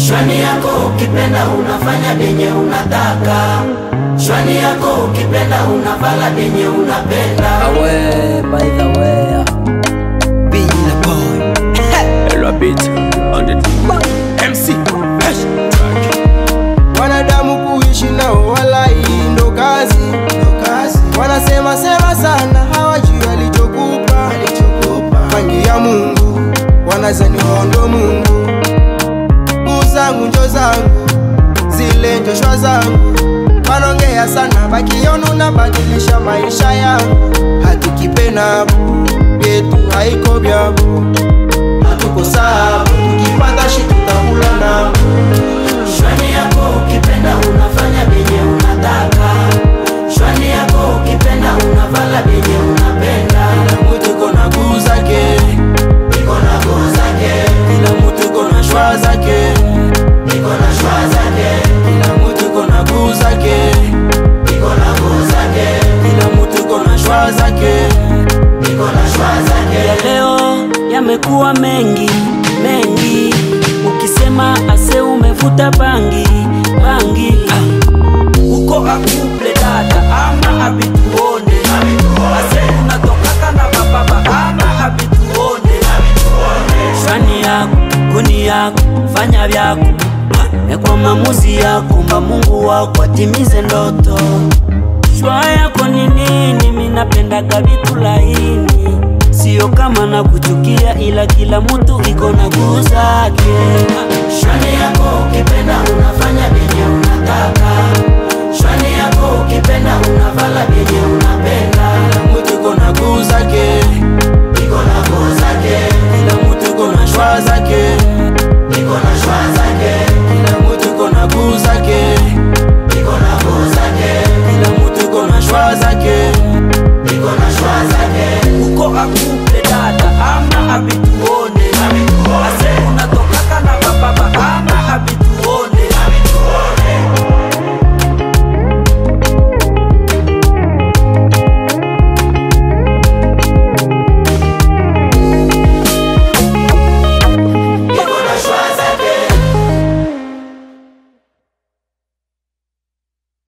Shwani yako ukipenda unafanya denye unataka. Shwani yako ukipenda unavala denye unapenda. Awe, by the way, be the boy. Hello beat on the MC. Wanadamu kuishi nao walai ndo kazi. Wanasema sema sana hawajui alichokupa. Pangi ya Mungu wanazani hondo Mungu. Uzangu njo zangu zile njoshwa zangu. Wanongea sana bakionu na badilisha maisha yangu. Hatukipena yetu haiko byabu. Hatuko sabu tukipata shi tutakula nao. Shwani yako ukipenda unafanya benye unataka. Shwani yako ukipenda unavala benye unapenda. Kila mtu kona guu zake, Niko na guu zake. kila mtu kona shwa zake, Niko na shwa zake. kila mtu kona guu zake, Niko na guu zake. kila mtu kona shwa zake. Niko na shwa zake. Ya leo yamekuwa mengi mengi, ukisema ase umevuta bangi bangi. Uko akuple dada ama abituone, ase unatokaka na bababa ama abituone. Shwani yako kuni yako fanya vyako, kwa maamuzi yako mba Mungu wako atimize ndoto. Shwa yako ni nini? Minapendaga vitu laini, sio kama na kuchukia, ila kila mtu iko na guu zake.